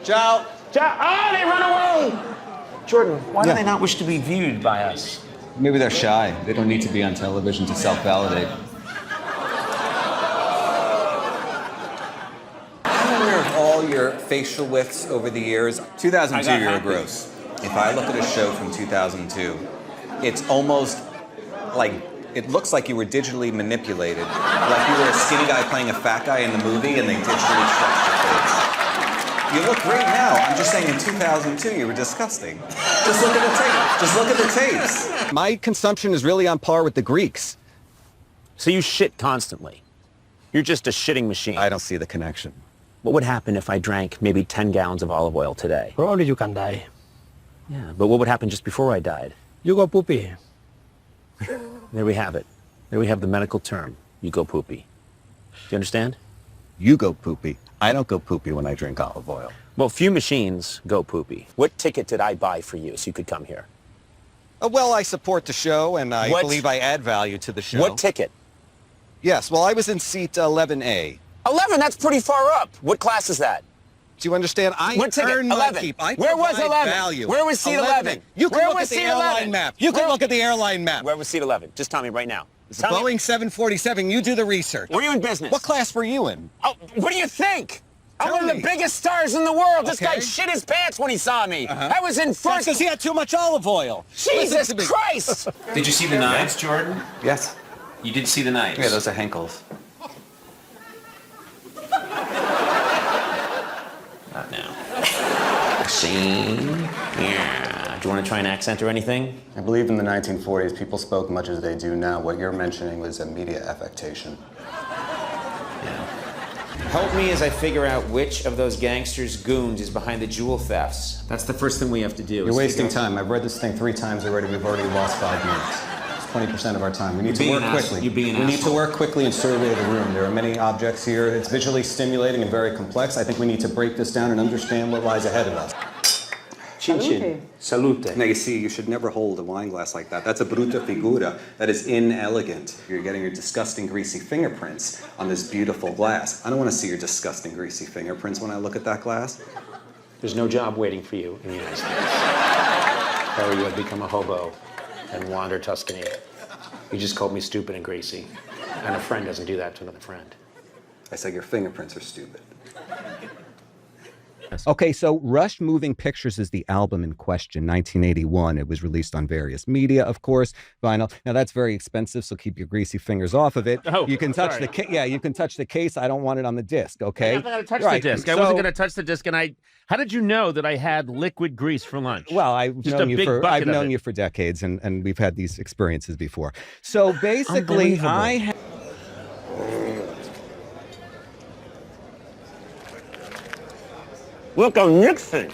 Ciao. Ciao. Oh, they run away! Jordan, why do they not wish to be viewed by us? Maybe they're shy. They don't need to be on television to self-validate. I'm aware of all your facial widths over the years. 2002, you're a gross. If I look at a show from 2002, it's almost like, it looks like you were digitally manipulated. Like you were a skinny guy playing a fat guy in the movie and they digitally stretched your face. You look great now. I'm just saying in 2002, you were disgusting. Just look at the tape. Just look at the tapes. My consumption is really on par with the Greeks. So you shit constantly. You're just a shitting machine. I don't see the connection. What would happen if I drank maybe 10 gallons of olive oil today? Probably you can die. Yeah, but what would happen just before I died? You go poopy. There we have it. There we have the medical term. You go poopy. Do you understand? You go poopy. I don't go poopy when I drink olive oil. Well, few machines go poopy. What ticket did I buy for you so you could come here? Well, I support the show, and I What? believe I add value to the show. What ticket? Yes, well, I was in seat 11A. 11, that's pretty far up. What class is that? Do you understand? I What ticket? earn my 11. keep. I Where was provide 11? value. Where was seat 11? You can Where look was at the seat airline 11? map. You can look at the airline map. Where was seat 11? Just tell me right now. It's Tell me. Boeing 747. You do the research. Were you in business? What class were you in? Oh, what do you think? I'm Tell one of me. the biggest stars in the world. This guy Okay. shit his pants when he saw me. I was in That's first. because he had too much olive oil. Jesus Listen to me. Christ! Did you see the knives, Jordan? Yes. You did see the knives? Yeah, those are Henkel's. Not now. Scene. Yeah. Do you want to try an accent or anything? I believe in the 1940s, people spoke much as they do now. What you're mentioning was a media affectation. Help me as I figure out which of those gangsters' goons is behind the jewel thefts. That's the first thing we have to do. You're wasting time. I've read this thing 3 times already. We've already lost 5 minutes. It's 20% of our time. We need to work quickly. You're being an We need to asshole. work quickly and survey the room. There are many objects here. It's visually stimulating and very complex. I think we need to break this down and understand what lies ahead of us. Chin chin. Salute. Now, you see, you should never hold a wine glass like that. That's a bruta figura. That is inelegant. You're getting your disgusting, greasy fingerprints on this beautiful glass. I don't want to see your disgusting, greasy fingerprints when I look at that glass. There's no job waiting for you in the United States. Or you would become a hobo and wander Tuscany. You just called me stupid and greasy. And a friend doesn't do that to another friend. I said your fingerprints are stupid. Okay, so Rush Moving Pictures is the album in question, 1981. It was released on various media, of course, vinyl. Now that's very expensive, so keep your greasy fingers off of it. Oh, you can touch sorry. you can touch the case. I don't want it on the disc, okay? I'm not going to touch Right, the disc. I so- wasn't going to touch the disc, and how did you know that I had liquid grease for lunch? Well, I've Just known a you big for bucket of it. you for decades, and we've had these experiences before. So basically, Unbelievable. Look, I'm Nixon.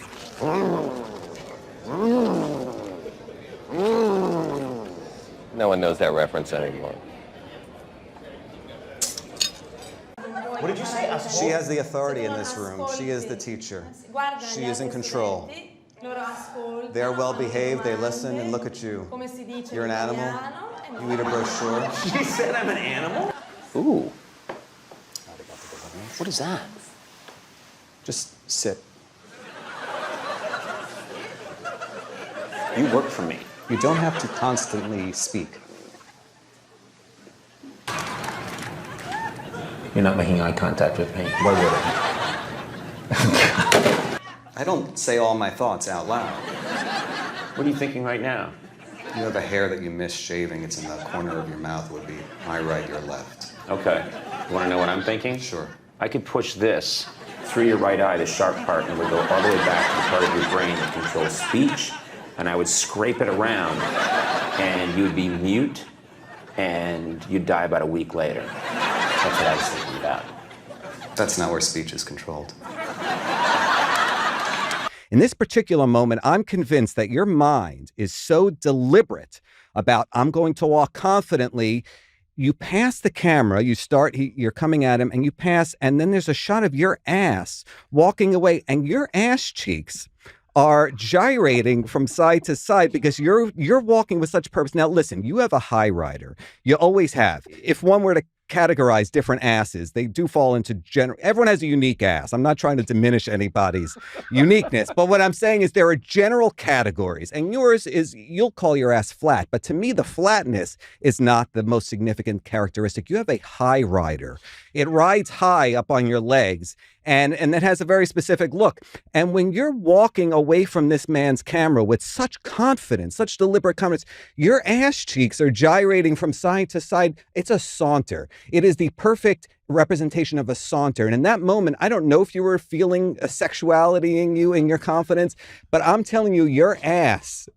No one knows that reference anymore. What did you say? She has the authority in this room. She is the teacher. She is in control. They're well behaved, they listen, and look at you. You're an animal. You eat a brochure. She said I'm an animal? Ooh. What is that? Just sit. You work for me. You don't have to constantly speak. You're not making eye contact with me. Why would I? I don't say all my thoughts out loud. What are you thinking right now? You know the hair that you miss shaving, it's in the corner of your mouth, would be my right, your left. Okay. You want to know what I'm thinking? Sure. I could push this through your right eye, the sharp part, and it would go all the way back to the part of your brain that controls speech, and I would scrape it around, and you'd be mute, and you'd die about a week later. That's what I was thinking about. That's not where speech is controlled. In this particular moment, I'm convinced that your mind is so deliberate about, I'm going to walk confidently. You pass the camera, you're coming at him, and you pass, and then there's a shot of your ass walking away, and your ass cheeks are gyrating from side to side because you're walking with such purpose. Now, listen, you have a high rider. You always have. If one were to categorize different asses. They do fall into general. Everyone has a unique ass. I'm not trying to diminish anybody's uniqueness, but what I'm saying is there are general categories, and yours is, you'll call your ass flat, but to me, the flatness is not the most significant characteristic. You have a high rider. It rides high up on your legs, and that has a very specific look. And when you're walking away from this man's camera with such confidence, such deliberate confidence, your ass cheeks are gyrating from side to side. It's a saunter. It is the perfect representation of a saunter. And in that moment, I don't know if you were feeling a sexuality in you, in your confidence, but I'm telling you, your ass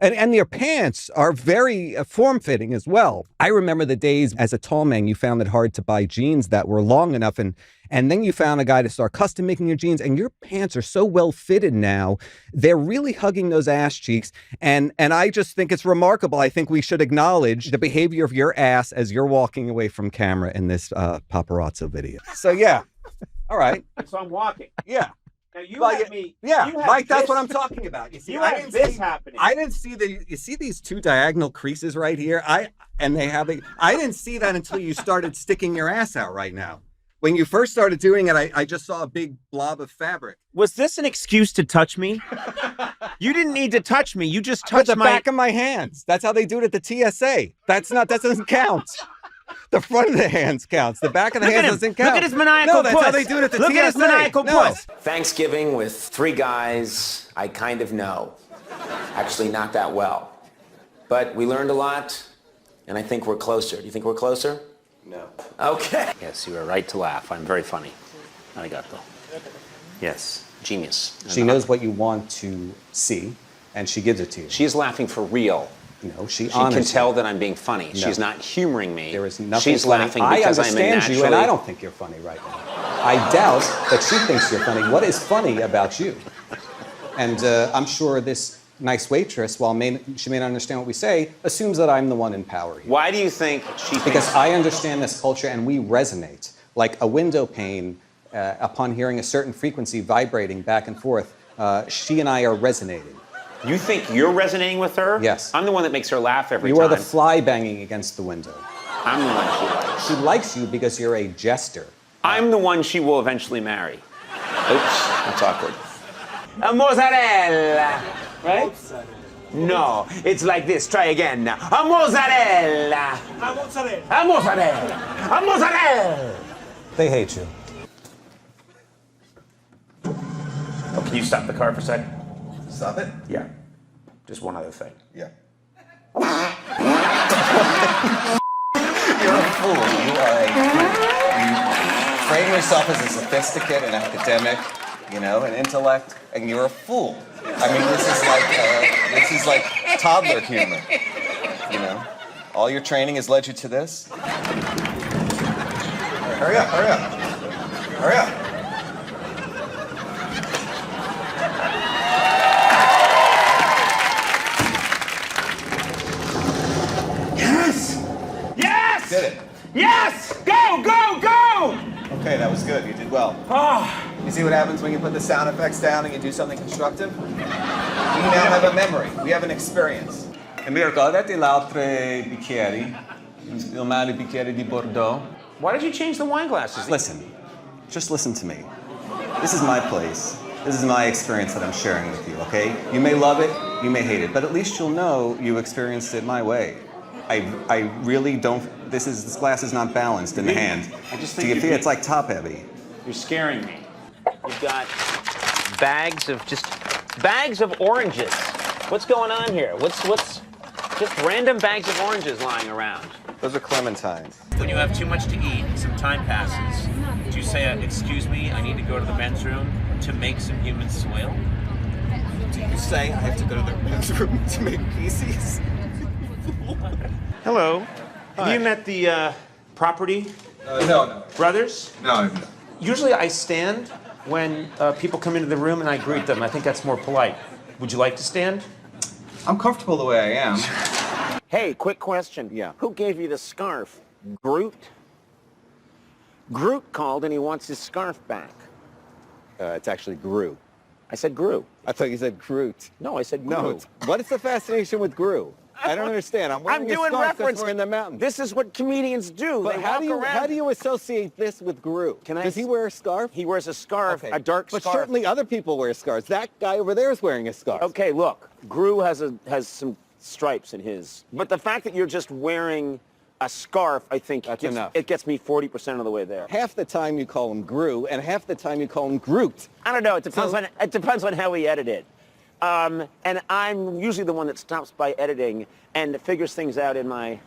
and your pants are very form-fitting as well. I remember the days as a tall man, you found it hard to buy jeans that were long enough, and then you found a guy to start custom making your jeans, and your pants are so well fitted now. They're really hugging those ass cheeks, and I just think it's remarkable. I think we should acknowledge the behavior of your ass as you're walking away from camera in this paparazzo video. So yeah, all right. So I'm walking. Yeah. Now you Well, had me. Yeah, you had Mike, that's this- what I'm talking about. You see, You I had didn't this see, happening. I didn't see you see these two diagonal creases right here? I didn't see that until you started sticking your ass out right now. When you first started doing it, I just saw a big blob of fabric. Was this an excuse to touch me? You didn't need to touch me. You just With touched the my back of my hands. That's how they do it at the TSA. That doesn't count. The front of the hands counts. The back of the Look hands at him. doesn't count. Look at his maniacal No, that's puss. how they do it at the Look TSA. at his maniacal No. puss. Thanksgiving with 3 guys I kind of know. Actually, not that well. But we learned a lot, and I think we're closer. Do you think we're closer? No. Okay. Yes, you are right to laugh. I'm very funny. Arigato. Yes, genius. She knows what you want to see, and she gives it to you. She is laughing for real. No, she She honors can tell you. that I'm being funny. No. She's not humoring me. There is nothing She's funny. laughing I because I'm understand naturally... you, and I don't think you're funny right now. I doubt that she thinks you're funny. What is funny about you? And I'm sure this nice waitress, while she may not understand what we say, assumes that I'm the one in power here. Why do you think she thinks... Because I understand this culture, and we resonate. Like a window pane, upon hearing a certain frequency vibrating back and forth, she and I are resonating. You think you're resonating with her? Yes. I'm the one that makes her laugh every You time. are the fly banging against the window. I'm the one she likes. She likes you because you're a jester. I'm the one she will eventually marry. Oops, that's awkward. A mozzarella, right? No, it's like this. Try again now. A mozzarella. A mozzarella. A mozzarella. A mozzarella. They hate you. Oh, can you stop the car for a second? Stop it? Yeah. Just one other thing. Yeah. You're a fool. You frame yourself as a sophisticate, an academic, an intellect, and you're a fool. I mean, this is like toddler humor. All your training has led you to this. Hurry up! Hurry up! Hurry up! Yes! Did it. Yes! Go, go, go! Okay, that was good. You did well. You see what happens when you put the sound effects down and you do something constructive? We now have a memory. We have an experience. E mi ricordati l'altre bicchieri? Il male bicchieri di Bordeaux? Why did you change the wine glasses? Listen. Just listen to me. This is my place. This is my experience that I'm sharing with you, okay? You may love it, you may hate it, but at least you'll know you experienced it my way. I really don't. This glass is not balanced in the hand. I just Do think you you're feel being- it's like top heavy? You're scaring me. You've got bags of oranges. What's going on here? What's just random bags of oranges lying around? Those are clementines. When you have too much to eat, some time passes. Do you say, excuse me, I need to go to the men's room to make some human soil? Do you say I have to go to the men's room to make feces? Hello. Have you met the property No. brothers? No. Usually I stand when people come into the room and I greet them. I think that's more polite. Would you like to stand? I'm comfortable the way I am. Hey, quick question. Yeah. Who gave you the scarf? Groot? Groot called and he wants his scarf back. It's actually Gru. I said Gru. I thought you said Groot. No, I said Gru. No, what is the fascination with Gru? I don't understand. I'm wearing I'm a doing scarf 'cause reference. we're in the mountains. This is what comedians do. But They how walk around. do you associate this with Gru? Does he wear a scarf? He wears a scarf, Okay. a dark but scarf. certainly other people wear scarves. That guy over there is wearing a scarf. Okay, look, Gru has some stripes in his. But the fact that you're just wearing a scarf, I think That's enough. it gets me 40% of the way there. Half the time you call him Gru, and half the time you call him Groot. I don't know. It depends on how we edit it. And I'm usually the one that stops by editing and figures things out in my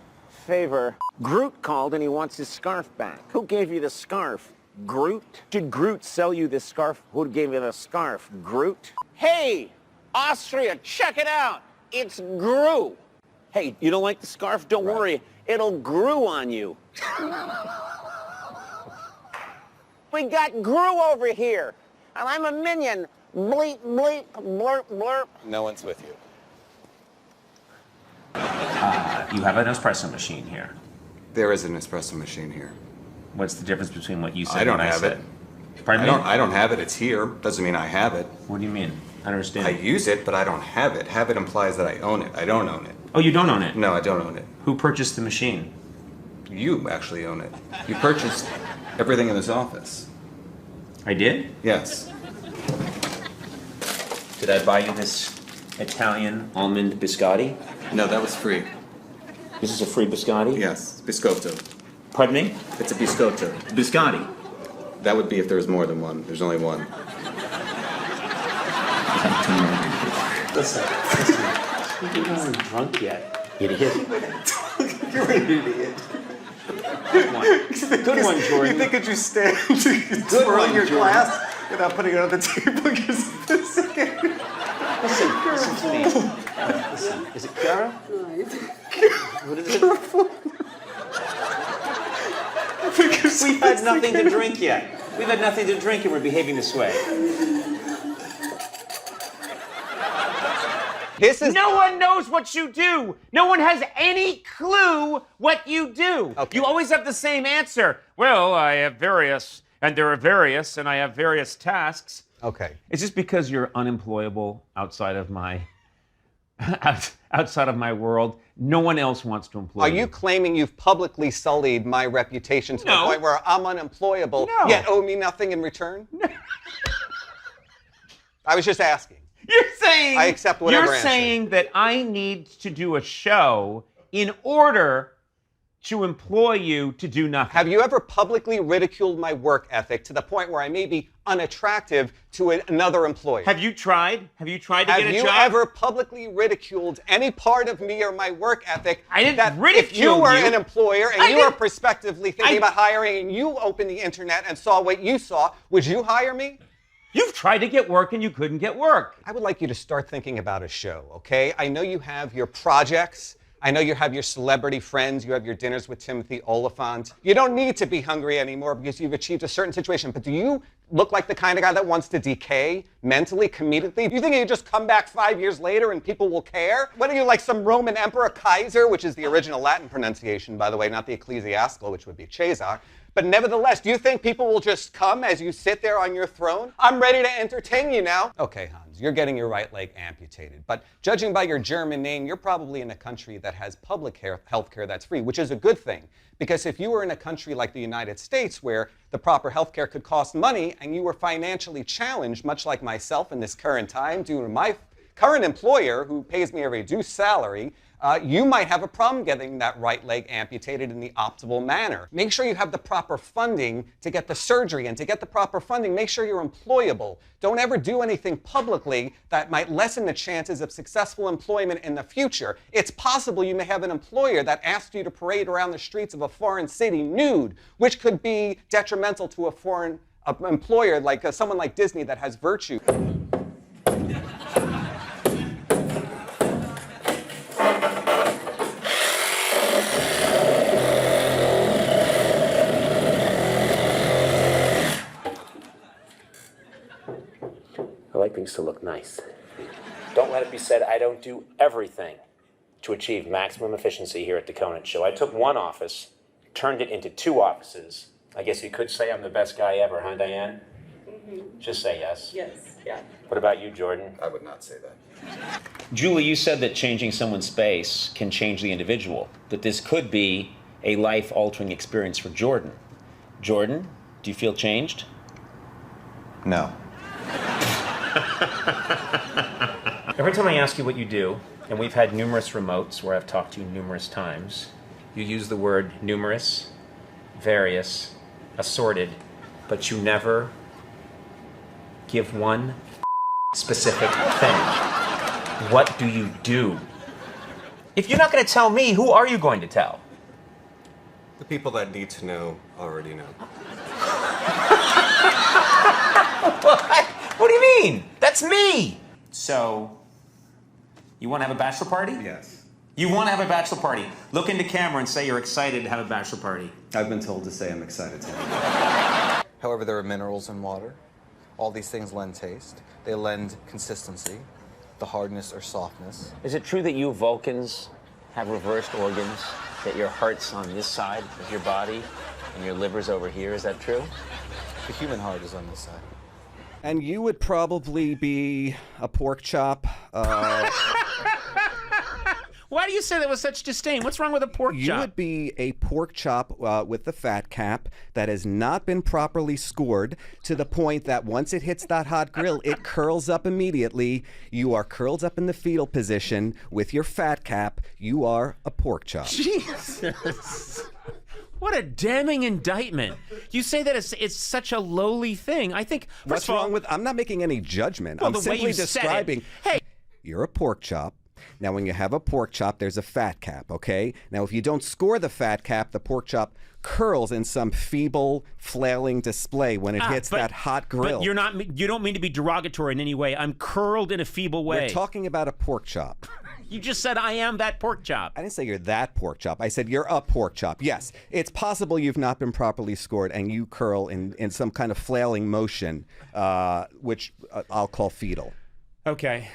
favor. Groot called and he wants his scarf back. Who gave you the scarf? Groot? Did Groot sell you this scarf? Who gave you the scarf? Groot? Hey, Austria, check it out. It's Gru. Hey, you don't like the scarf? Don't worry. It'll Gru on you. We got Gru over here, and I'm a minion. Bleep, bleep, blurp, blurp. No one's with you. You have an espresso machine here. There is an espresso machine here. What's the difference between what you said I don't and I have said? it. Pardon me? I don't have it. It's here. Doesn't mean I have it. What do you mean? I don't understand. I use it, but I don't have it. Have it implies that I own it. I don't own it. Oh, you don't own it? No, I don't own it. Who purchased the machine? You actually own it. You purchased everything in this office. I did? Yes. Did I buy you this Italian almond biscotti? No, that was free. This is a free biscotti? Yes, biscotto. Pardon me? It's a biscotto. Biscotti. That would be if there was more than one. There's only one. Listen. You're not even drunk yet. Idiot. You're an idiot. Good one, Jordan. You think that you stand to twirl your glass without putting it on the table? You're sophisticated. Listen to me. Listen, is it Cara? What is it? We've had nothing to drink yet. We've had nothing to drink and we're behaving this way. This is No one knows what you do. No one has any clue what you do. Okay. You always have the same answer. Well, I have various, and there are various, and I have various tasks. okay. It's just because you're unemployable outside of my outside of my world. No one else wants to employ Are you claiming you've publicly sullied my reputation to the No. point where I'm unemployable, No. yet owe me nothing in return? I was just asking. You're saying I accept whatever You're answer. saying that I need to do a show in order to employ you to do nothing. Have you ever publicly ridiculed my work ethic to the point where I may be unattractive to another employer? Have you tried? Have you tried to Have get a you job? ever publicly ridiculed any part of me or my work ethic? I didn't that if ridicule you were you. an employer and I you were didn't- prospectively thinking I- about hiring and you opened the internet and saw what you saw, would you hire me? You've tried to get work and you couldn't get work. I would like you to start thinking about a show, okay? I know you have your projects. I know you have your celebrity friends. You have your dinners with Timothy Oliphant. You don't need to be hungry anymore because you've achieved a certain situation. But do you look like the kind of guy that wants to decay mentally, comedically? Do you think you just come back 5 years later and people will care? What are you, like some Roman emperor, Kaiser, which is the original Latin pronunciation, by the way, not the ecclesiastical, which would be Caesar. But nevertheless, do you think people will just come as you sit there on your throne? I'm ready to entertain you now. Okay, Hans, you're getting your right leg amputated. But judging by your German name, you're probably in a country that has public health care that's free, which is a good thing. Because if you were in a country like the United States where the proper health care could cost money and you were financially challenged, much like myself in this current time, due to my current employer who pays me a reduced salary, you might have a problem getting that right leg amputated in the optimal manner. Make sure you have the proper funding to get the surgery, and to get the proper funding, make sure you're employable. Don't ever do anything publicly that might lessen the chances of successful employment in the future. It's possible you may have an employer that asks you to parade around the streets of a foreign city nude, which could be detrimental to a foreign employer like someone like Disney that has virtue. I like things to look nice. Don't let it be said I don't do everything to achieve maximum efficiency here at the Conan Show. I took one office, turned it into 2 offices. I guess you could say I'm the best guy ever, huh, Diane? Just say yes. Yes. Yeah. What about you, Jordan? I would not say that. Julie, you said that changing someone's space can change the individual, that this could be a life-altering experience for Jordan. Jordan, do you feel changed? No. Every time I ask you what you do, and we've had numerous remotes where I've talked to you numerous times, you use the word numerous, various, assorted, but you never give one specific thing. What do you do? If you're not going to tell me, who are you going to tell? The people that need to know already know. What do you mean? That's me! So, you want to have a bachelor party? Yes. You want to have a bachelor party. Look into camera and say you're excited to have a bachelor party. I've been told to say I'm excited to. However, there are minerals in water. All these things lend taste. They lend consistency, the hardness or softness. Is it true that you Vulcans have reversed organs, that your heart's on this side of your body and your liver's over here? Is that true? The human heart is on this side. And you would probably be a pork chop. Why do you say that with such disdain? What's wrong with a pork You would be a pork chop with the fat cap that has not been properly scored to the point that once it hits that hot grill, it curls up immediately. You are curled up in the fetal position with your fat cap. You are a pork chop. Jesus. What a damning indictment. You say that it's such a lowly thing. I think, What's wrong with... I'm not making any judgment. Well, I'm the way simply you said it. describing... Hey. You're a pork chop. Now, when you have a pork chop, there's a fat cap, okay? Now, if you don't score the fat cap, the pork chop curls in some feeble, flailing display when it hits that hot grill. But you don't mean to be derogatory in any way. I'm curled in a feeble way. We're talking about a pork chop. You just said I am that pork chop. I didn't say you're that pork chop. I said you're a pork chop. Yes, it's possible you've not been properly scored and you curl in some kind of flailing motion, which I'll call fetal. Okay.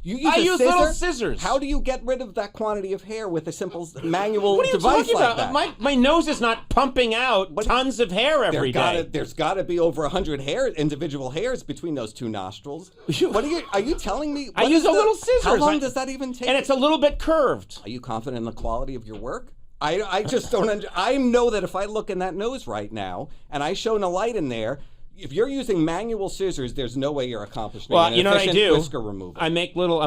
You use I use scissor? little scissors. How do you get rid of that quantity of hair with a simple manual What are you device talking like about? that? My nose is not pumping out tons of hair every day. There's got to be over 100 individual hairs between those two nostrils. What are you telling me? I use a little scissors. How long does that even take? And it's a little bit curved. Are you confident in the quality of your work? I just don't. I know that if I look in that nose right now and I shone a light in there. If you're using manual scissors, there's no way you're accomplishing an you know what I efficient do? whisker removal. I'm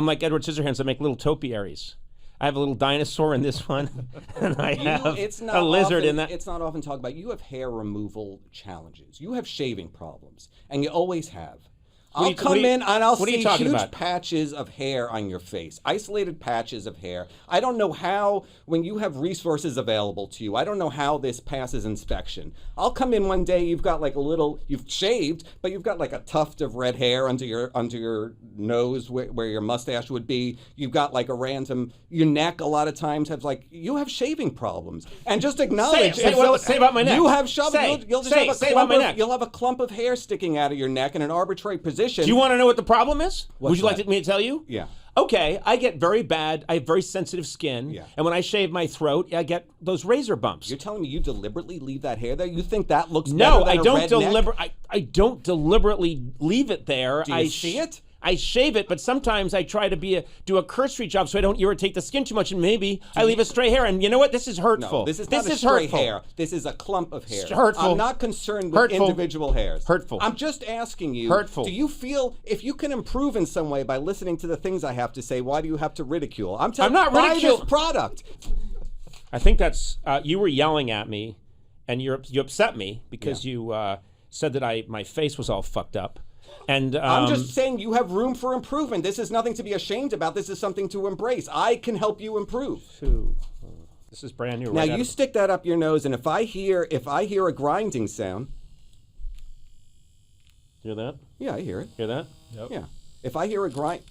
like Edward Scissorhands. I make little topiaries. I have a little dinosaur in this one, and I have a lizard in that. It's not often talked about. You have hair removal challenges. You have shaving problems, and you always have. I'll come in and I'll see huge patches of hair on your face, isolated patches of hair. I don't know how, when you have resources available to you, I don't know how this passes inspection. I'll come in one day, you've got like you've shaved, but you've got like a tuft of red hair under your nose where your mustache would be. You've got like your neck a lot of times you have shaving problems. And just acknowledge. Say about my neck. You have you'll have a clump of hair sticking out of your neck in an arbitrary position. Do you want to know what the problem is? Would you like me to tell you? Yeah. Okay, I have very sensitive skin, Yeah. and when I shave my throat, I get those razor bumps. You're telling me you deliberately leave that hair there? You think that looks No, better I than don't a red neck? I don't deliberately leave it there. Do you see it? I shave it, but sometimes I try to do a cursory job so I don't irritate the skin too much, and maybe I leave a stray hair. And you know what? This is hurtful. No, this is not a stray hair. This is a clump of hair. It's hurtful. I'm not concerned with individual hairs. Hurtful. I'm just asking you. Hurtful. Do you feel if you can improve in some way by listening to the things I have to say? Why do you have to ridicule? I'm not buy this product. I think that's you were yelling at me, and you upset me because you said that my face was all fucked up. And I'm just saying you have room for improvement. This is nothing to be ashamed about. This is something to embrace. I can help you improve. This is brand new. Now you stick that up your nose, and if I hear a grinding sound, hear that? Yeah, I hear it. Hear that? Yep. Yeah. If I hear a grind,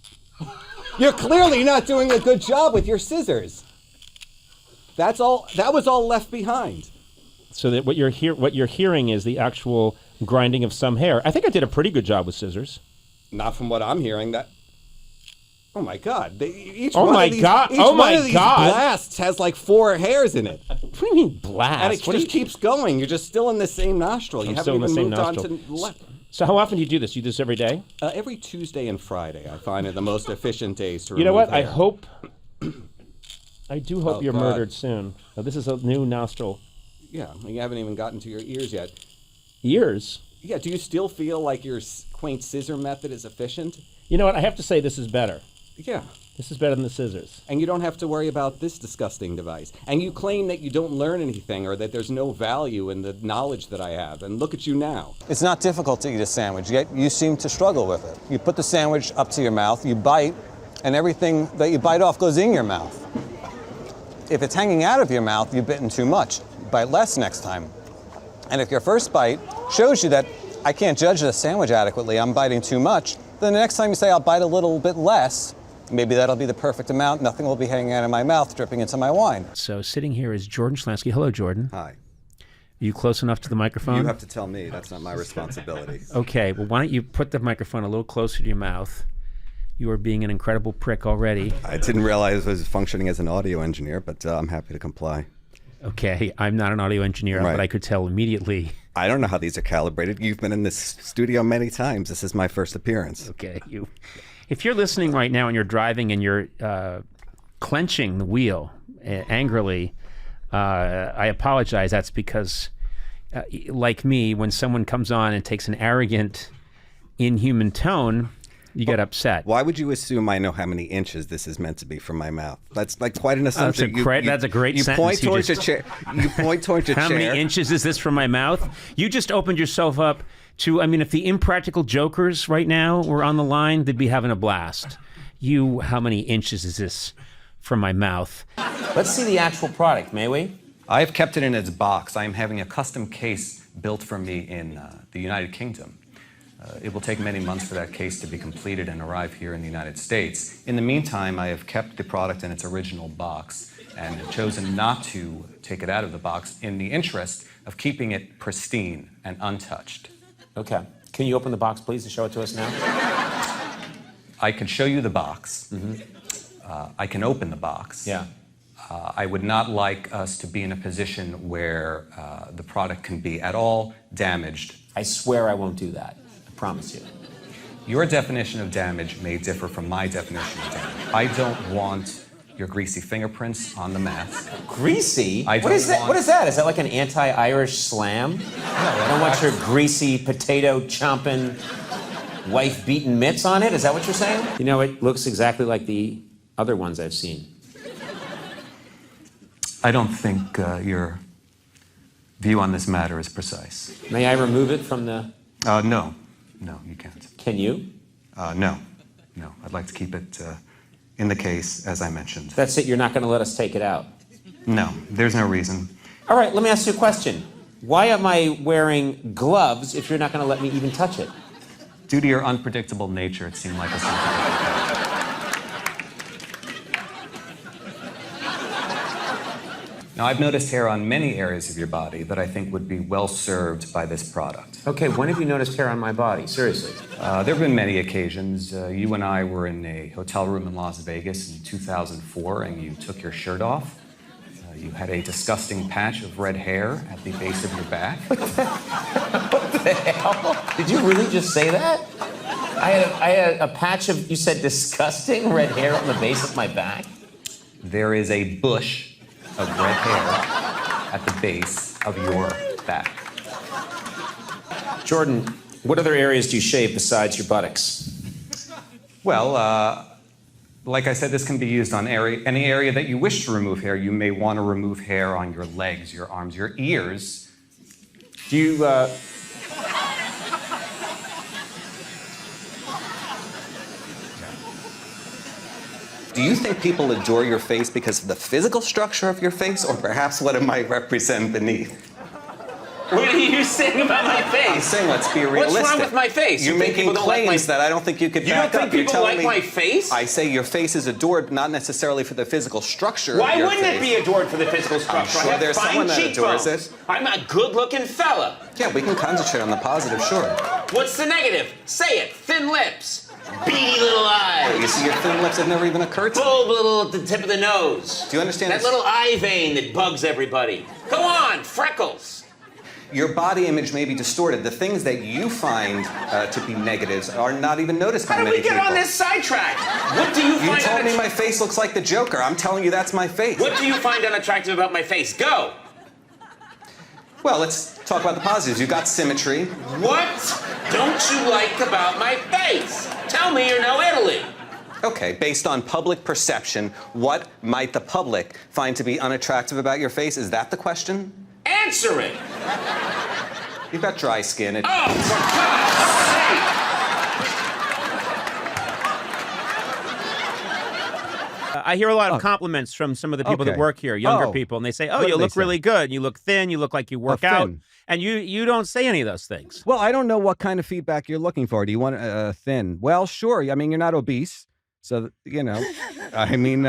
you're clearly not doing a good job with your scissors. That's all. That was all left behind. So that what you're hearing is the actual grinding of some hair. I think I did a pretty good job with scissors. Not from what I'm hearing. Oh my God! Each one of these blasts has like 4 hairs in it. What do you mean blast? And it just keeps going. You're just still in the same nostril. You haven't even moved on to left. So how often do you do this? You do this every day? Every Tuesday and Friday, I find it the most efficient days to You know what? remove hair. I do hope you're God. murdered soon. Now, this is a new nostril. Yeah, you haven't even gotten to your ears yet. Ears? Yeah, do you still feel like your quaint scissor method is efficient? You know what? I have to say this is better. Yeah. This is better than the scissors. And you don't have to worry about this disgusting device. And you claim that you don't learn anything or that there's no value in the knowledge that I have. And look at you now. It's not difficult to eat a sandwich, yet you seem to struggle with it. You put the sandwich up to your mouth, you bite, and everything that you bite off goes in your mouth. If it's hanging out of your mouth, you've bitten too much. Bite less next time. And if your first bite shows you that I can't judge the sandwich adequately, I'm biting too much, then the next time you say I'll bite a little bit less, maybe that'll be the perfect amount, nothing will be hanging out of my mouth, dripping into my wine. So sitting here is Jordan Schlansky. Hello, Jordan. Hi. Are you close enough to the microphone? You have to tell me. That's not my responsibility. Okay, well, why don't you put the microphone a little closer to your mouth? You are being an incredible prick already. I didn't realize I was functioning as an audio engineer, but I'm happy to comply. Okay, I'm not an audio engineer, Right. but I could tell immediately. I don't know how these are calibrated. You've been in this studio many times. This is my first appearance. Okay, if you're listening right now and you're driving and you're clenching the wheel angrily, I apologize. That's because, like me, when someone comes on and takes an arrogant, inhuman tone, you get upset. Why would you assume I know how many inches this is meant to be from my mouth? That's like quite an assumption. That's a great you sentence. Point towards a chair. You point towards a How chair. many inches is this from my mouth? You just opened yourself up to, I mean, if the impractical jokers right now were on the line, they'd be having a blast. How many inches is this from my mouth? Let's see the actual product, may we? I've kept it in its box. I am having a custom case built for me in the United Kingdom. It will take many months for that case to be completed and arrive here in the United States. In the meantime, I have kept the product in its original box and have chosen not to take it out of the box in the interest of keeping it pristine and untouched. Okay. Can you open the box, please, and show it to us now? I can show you the box. I can open the box. Yeah. I would not like us to be in a position where the product can be at all damaged. I swear I won't do that. I promise you. Your definition of damage may differ from my definition of damage. I don't want your greasy fingerprints on the mask. Greasy? I What is don't that? want- What is that? Is that like an anti-Irish slam? I don't want your greasy, potato-chomping, wife-beaten mitts on it? Is that what you're saying? You know, it looks exactly like the other ones I've seen. I don't think your view on this matter is precise. May I remove it from the... No, you can't. Can you? No. I'd like to keep it in the case, as I mentioned. That's it, you're not going to let us take it out. No, there's no reason. All right, let me ask you a question. Why am I wearing gloves if you're not going to let me even touch it? Due to your unpredictable nature, it seemed like a simple. Now, I've noticed hair on many areas of your body that I think would be well served by this product. Okay, when have you noticed hair on my body? Seriously. There have been many occasions. You and I were in a hotel room in Las Vegas in 2004, and you took your shirt off. You had a disgusting patch of red hair at the base of your back. What the hell? Did you really just say that? I had a patch of, you said disgusting red hair on the base of my back? There is a bush of red hair at the base of your back. Jordan, what other areas do you shave besides your buttocks? Well, like I said, this can be used on any area that you wish to remove hair. You may want to remove hair on your legs, your arms, your ears. Do you, Do you think people adore your face because of the physical structure of your face, or perhaps what it might represent beneath? What are you saying about my I'm face? saying, let's be realistic. What's wrong with my face? You're You think making people don't like claims my- that I don't think you could You back don't up. think You're people telling like me my face? I say your face is adored not necessarily for the physical structure Why of your wouldn't face. it be adored for the physical structure? sure I have there's fine someone that cheekbones. adores it. I'm a good-looking fella. Yeah, we can concentrate on the positive, sure. What's the negative? Say it. Thin lips. Beady little eyes. You see, your thin lips have never even occurred to me. Bulb little at the tip of the nose. Do you understand that this? little eye vein that bugs everybody? Go on, freckles. Your body image may be distorted. The things that you find to be negatives are not even noticed by How did many we get people. on this sidetrack? What do you You find told me my face looks like the Joker. I'm telling you that's my face. What do you find unattractive about my face? Go! Well, let's talk about the positives. You've got symmetry. What don't you like about my face? Tell me you're no Italy. Okay, based on public perception, what might the public find to be unattractive about your face? Is that the question? Answer it! You've got dry skin. Oh, for God's sake! I hear a lot of compliments from some of the people that Okay. work here, younger Oh. people, and they say, What "Oh, do you they look say? really good. You look thin. You look like you work out." thin. And you don't say any of those things. Well, I don't know what kind of feedback you're looking for. Do you want thin? Well, sure. I mean, you're not obese, so you know. I mean,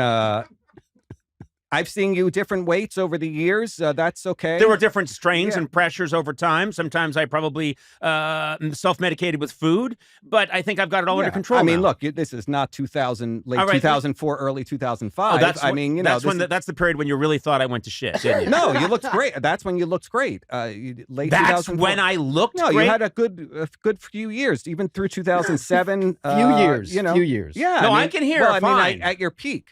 I've seen you different weights over the years. That's okay. There were different strains Yeah. and pressures over time. Sometimes I probably self-medicated with food, but I think I've got it all under control. I mean, now. look, this is not 2000, late All right. 2004, early 2005. Oh, that's I mean, you know, that's the period when you really thought I went to shit, didn't you? no, you looked great. That's when you looked great. Late That's 2004. when I looked No, great. you had a good few years, even through 2007. Few years, You know, few years. Yeah. No, I can hear Well, I fine. mean, at your peak.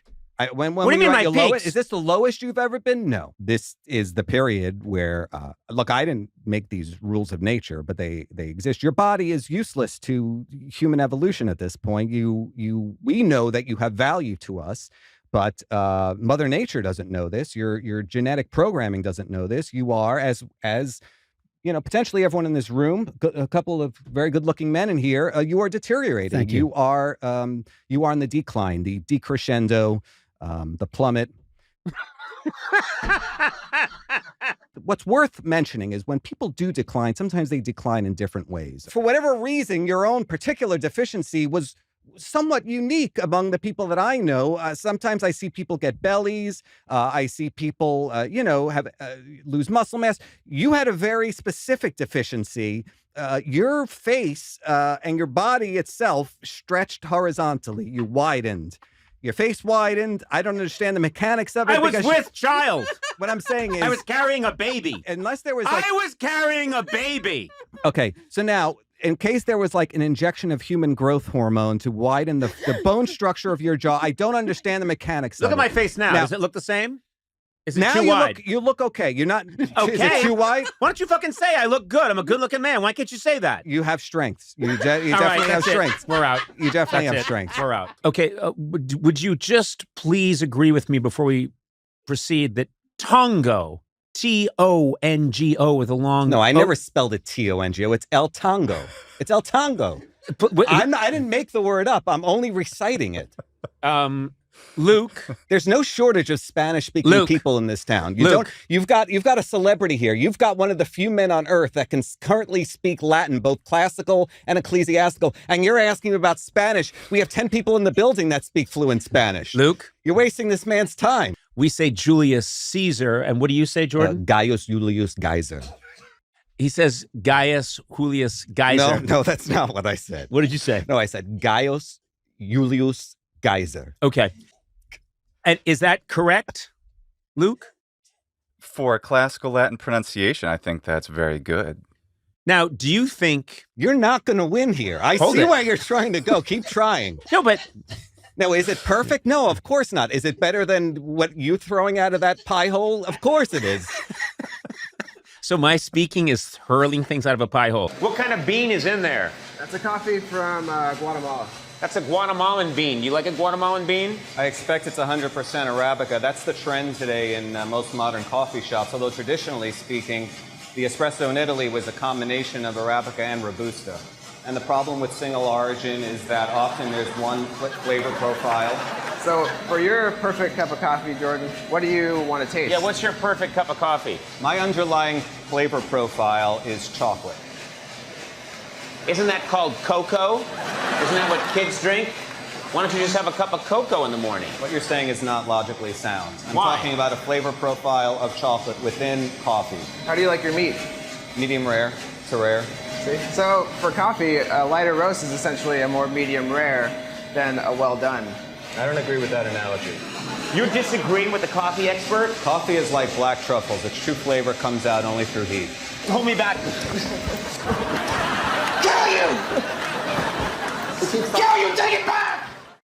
When What do you we mean were at my your lowest, peaks? is this the lowest you've ever been? No. This is the period where, look, I didn't make these rules of nature, but they exist. Your body is useless to human evolution at this point. We know that you have value to us, but Mother Nature doesn't know this. Your genetic programming doesn't know this. You are as you know, potentially everyone in this room, a couple of very good-looking men in here, you are deteriorating. Thank you. You are in the decline, the decrescendo, the plummet. What's worth mentioning is when people do decline, sometimes they decline in different ways. For whatever reason, your own particular deficiency was somewhat unique among the people that I know. Sometimes I see people get bellies. I see people, have lose muscle mass. You had a very specific deficiency. Your face and your body itself stretched horizontally. You widened. Your face widened. I don't understand the mechanics of it. I was because with child. what I'm saying is, I was carrying a baby. unless there was I was carrying a baby. okay, so now, in case there was like an injection of human growth hormone to widen the bone structure of your jaw, I don't understand the mechanics Look of at my it. face now. Now- Does it look the same? Is it Now too wide? you look okay. You're not. Is Okay. it too wide? Why don't you fucking say I look good? I'm a good-looking man. Why can't you say that? You have strengths. You All definitely right, have that's it. strengths. We're out. You definitely That's have it. strengths. We're out. Okay, would you just please agree with me before we proceed that Tongo, Tongo with a long... No, I never spelled it Tongo. It's El Tango. It's El Tango. I didn't make the word up. I'm only reciting it. Luke, There's no shortage of Spanish-speaking Luke. people in this town. Luke. You've got a celebrity here. You've got one of the few men on earth that can currently speak Latin, both classical and ecclesiastical. And you're asking about Spanish. We have 10 people in the building that speak fluent Spanish. Luke, You're wasting this man's time. we say Julius Caesar, and what do you say, Jordan? Gaius Julius Geyser. He says Gaius Julius Geyser. No, that's not what I said. What did you say? No, I said Gaius Julius Geyser. Okay. And is that correct, Luke? For classical Latin pronunciation, I think that's very good. Now, do you think... You're not going to win here. I Hold see it. where you're trying to go. Keep trying. No, but... Now, is it perfect? No, of course not. Is it better than what you throwing out of that pie hole? Of course it is. So my speaking is hurling things out of a pie hole. What kind of bean is in there? That's a coffee from Guatemala. That's a Guatemalan bean. You like a Guatemalan bean? I expect it's 100% Arabica. That's the trend today in most modern coffee shops, although traditionally speaking, the espresso in Italy was a combination of Arabica and Robusta. And the problem with single origin is that often there's one flavor profile. So, for your perfect cup of coffee, Jordan, what do you want to taste? Yeah, what's your perfect cup of coffee? My underlying flavor profile is chocolate. Isn't that called cocoa? Isn't that what kids drink? Why don't you just have a cup of cocoa in the morning? What you're saying is not logically sound. I'm Why? talking about a flavor profile of chocolate within coffee. How do you like your meat? Medium rare to rare. See? So, for coffee, a lighter roast is essentially a more medium rare than a well done. I don't agree with that analogy. You're disagreeing with the coffee expert? Coffee is like black truffles. Its true flavor comes out only through heat. Hold me back. Kill you! Kill you! Take it back!